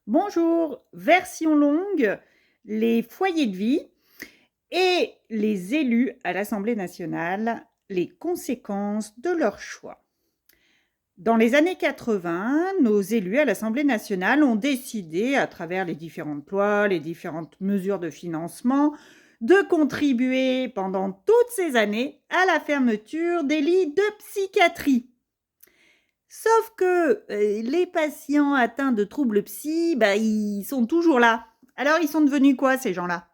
Bonjour, version longue, les foyers de vie et les élus à l'Assemblée nationale, les conséquences de leur choix. Dans les années 80, nos élus à l'Assemblée nationale ont décidé, à travers les différentes lois, les différentes mesures de financement, de contribuer pendant toutes ces années à la fermeture des lits de psychiatrie. Sauf que les patients atteints de troubles psy, ils sont toujours là. Alors, ils sont devenus quoi, ces gens-là?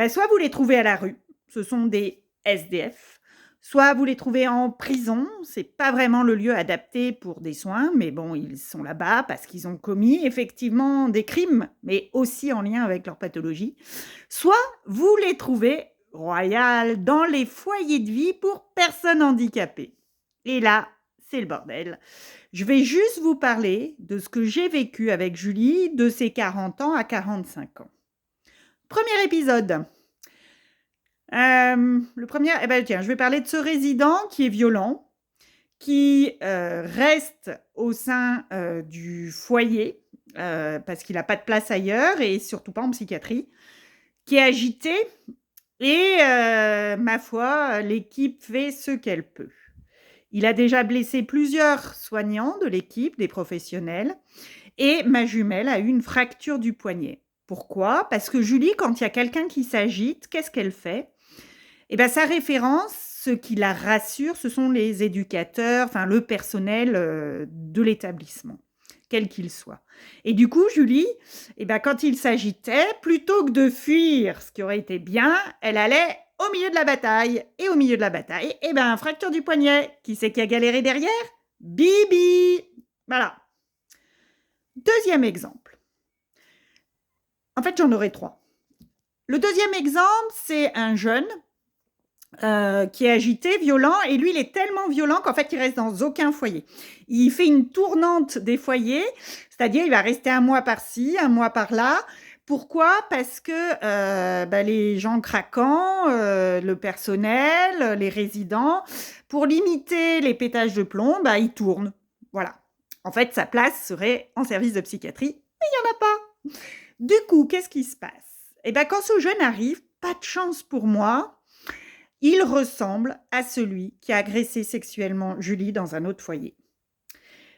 Soit vous les trouvez à la rue, ce sont des SDF, soit vous les trouvez en prison, c'est pas vraiment le lieu adapté pour des soins, mais bon, ils sont là-bas parce qu'ils ont commis effectivement des crimes, mais aussi en lien avec leur pathologie. Soit vous les trouvez royales dans les foyers de vie pour personnes handicapées. Et là, c'est le bordel. Je vais juste vous parler de ce que j'ai vécu avec Julie de ses 40 ans à 45 ans. Premier épisode. Le premier, tiens, je vais parler de ce résident qui est violent, qui reste au sein du foyer parce qu'il n'a pas de place ailleurs et surtout pas en psychiatrie, qui est agité et ma foi, l'équipe fait ce qu'elle peut. Il a déjà blessé plusieurs soignants de l'équipe, des professionnels, et ma jumelle a eu une fracture du poignet. Pourquoi? Parce que Julie, quand il y a quelqu'un qui s'agite, qu'est-ce qu'elle fait? Sa référence, ce qui la rassure, ce sont les éducateurs, enfin le personnel de l'établissement, quel qu'il soit. Et du coup, Julie, quand il s'agitait, plutôt que de fuir, ce qui aurait été bien, elle allait au milieu de la bataille. Et au milieu de la bataille, fracture du poignet. Qui c'est qui a galéré derrière? Bibi! Voilà. Deuxième exemple. En fait, j'en aurai 3. Le deuxième exemple, c'est un jeune qui est agité, violent, et lui, il est tellement violent qu'en fait, il reste dans aucun foyer. Il fait une tournante des foyers, c'est-à-dire il va rester un mois par-ci, un mois par-là. Pourquoi? Parce que les gens craquants, le personnel, les résidents, pour limiter les pétages de plomb, ils tournent. Voilà. En fait, sa place serait en service de psychiatrie, mais il n'y en a pas. Du coup, qu'est-ce qui se passe? Quand ce jeune arrive, pas de chance pour moi, il ressemble à celui qui a agressé sexuellement Julie dans un autre foyer.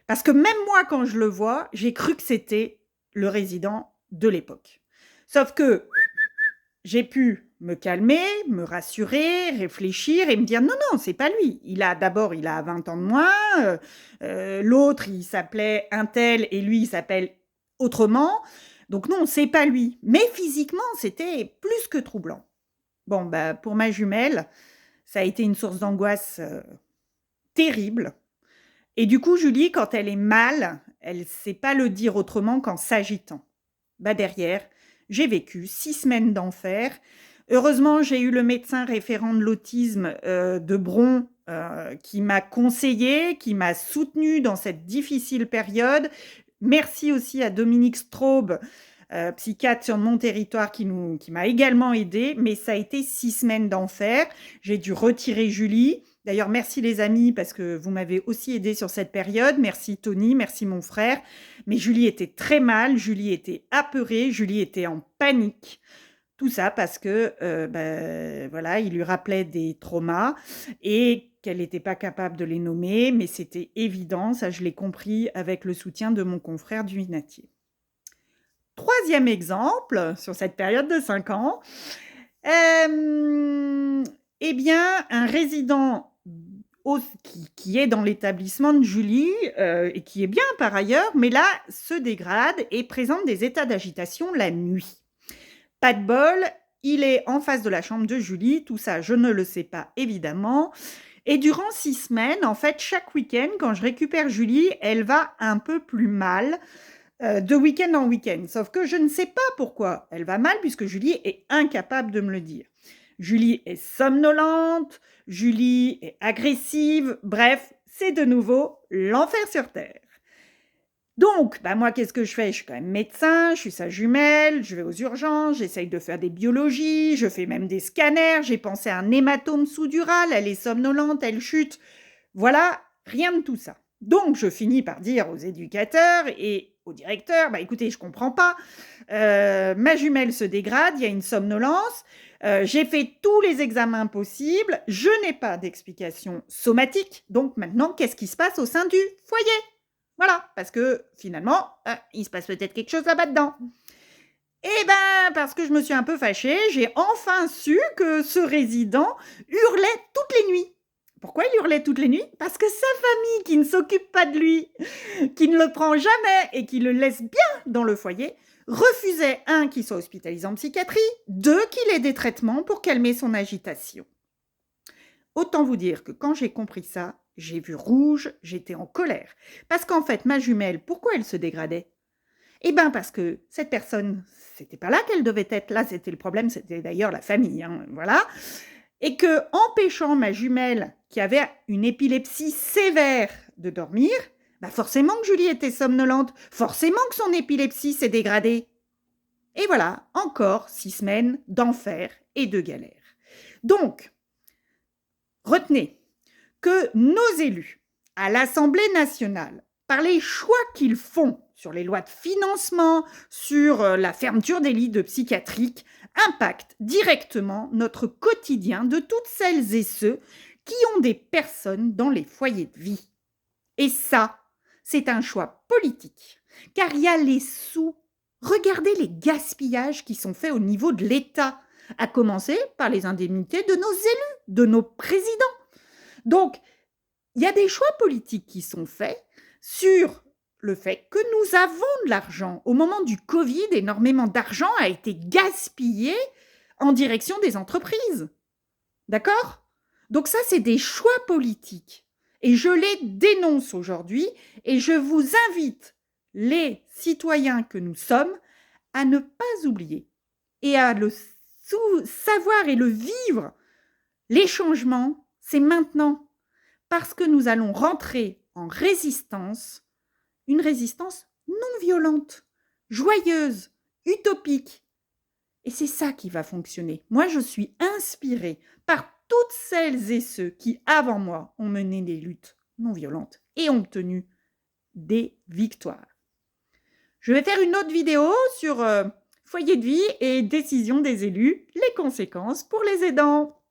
Parce que même moi, quand je le vois, j'ai cru que c'était le résident de l'époque. Sauf que j'ai pu me calmer, me rassurer, réfléchir et me dire non, non, c'est pas lui. Il a 20 ans de moins, l'autre, il s'appelait un tel et lui, il s'appelle autrement. Donc non, c'est pas lui. Mais physiquement, c'était plus que troublant. Bon, pour ma jumelle, ça a été une source d'angoisse terrible. Et du coup, Julie, quand elle est mal, elle ne sait pas le dire autrement qu'en s'agitant. Derrière, j'ai vécu 6 semaines d'enfer. Heureusement, j'ai eu le médecin référent de l'autisme de Bron qui m'a conseillé, qui m'a soutenue dans cette difficile période. Merci aussi à Dominique Straub, psychiatre sur mon territoire qui m'a également aidée, mais ça a été 6 semaines d'enfer. J'ai dû retirer Julie. D'ailleurs, merci les amis parce que vous m'avez aussi aidé sur cette période. Merci Tony, merci mon frère. Mais Julie était très mal, Julie était apeurée, Julie était en panique. Tout ça parce que il lui rappelait des traumas et qu'elle n'était pas capable de les nommer, mais c'était évident, ça je l'ai compris avec le soutien de mon confrère du Vinatier. Troisième exemple, sur cette période de 5 ans, un résident qui est dans l'établissement de Julie et qui est bien par ailleurs, mais là, se dégrade et présente des états d'agitation la nuit. Pas de bol, il est en face de la chambre de Julie, tout ça, je ne le sais pas évidemment. Et durant 6 semaines, en fait, chaque week-end, quand je récupère Julie, elle va un peu plus mal de week-end en week-end. Sauf que je ne sais pas pourquoi elle va mal, puisque Julie est incapable de me le dire. Julie est somnolente, Julie est agressive, bref, c'est de nouveau l'enfer sur Terre. Donc, moi, qu'est-ce que je fais? Je suis quand même médecin, je suis sa jumelle, je vais aux urgences, j'essaye de faire des biologies, je fais même des scanners, j'ai pensé à un hématome sous-dural, elle est somnolente, elle chute. Voilà, rien de tout ça. Donc, je finis par dire aux éducateurs, et au directeur, bah écoutez, je comprends pas, ma jumelle se dégrade, il y a une somnolence, j'ai fait tous les examens possibles, je n'ai pas d'explication somatique, donc maintenant, qu'est-ce qui se passe au sein du foyer? Voilà, parce que finalement, il se passe peut-être quelque chose là-bas dedans. Eh ben, parce que je me suis un peu fâchée, j'ai enfin su que ce résident hurlait toutes les nuits. Pourquoi il hurlait toutes les nuits? Parce que sa famille, qui ne s'occupe pas de lui, qui ne le prend jamais et qui le laisse bien dans le foyer, refusait, un, qu'il soit hospitalisé en psychiatrie, deux, qu'il ait des traitements pour calmer son agitation. Autant vous dire que quand j'ai compris ça, j'ai vu rouge, j'étais en colère. Parce qu'en fait, ma jumelle, pourquoi elle se dégradait? Eh bien, parce que cette personne, c'était pas là qu'elle devait être. Là, c'était le problème, c'était d'ailleurs la famille, hein, voilà. Et que, empêchant ma jumelle, qui avait une épilepsie sévère, de dormir, bah forcément que Julie était somnolente, forcément que son épilepsie s'est dégradée. Et voilà, encore 6 semaines d'enfer et de galère. Donc, retenez que nos élus, à l'Assemblée nationale, par les choix qu'ils font sur les lois de financement, sur la fermeture des lits de psychiatriques, impactent directement notre quotidien de toutes celles et ceux qui ont des personnes dans les foyers de vie. Et ça, c'est un choix politique, car il y a les sous. Regardez les gaspillages qui sont faits au niveau de l'État, à commencer par les indemnités de nos élus, de nos présidents. Donc, il y a des choix politiques qui sont faits sur le fait que nous avons de l'argent. Au moment du Covid, énormément d'argent a été gaspillé en direction des entreprises. D'accord? Donc ça, c'est des choix politiques. Et je les dénonce aujourd'hui et je vous invite, les citoyens que nous sommes, à ne pas oublier et à le savoir et le vivre. Les changements, c'est maintenant. Parce que nous allons rentrer en résistance, une résistance non violente, joyeuse, utopique. Et c'est ça qui va fonctionner. Moi, je suis inspirée par toutes celles et ceux qui, avant moi, ont mené des luttes non violentes et ont obtenu des victoires. Je vais faire une autre vidéo sur foyer de vie et décision des élus, les conséquences pour les aidants.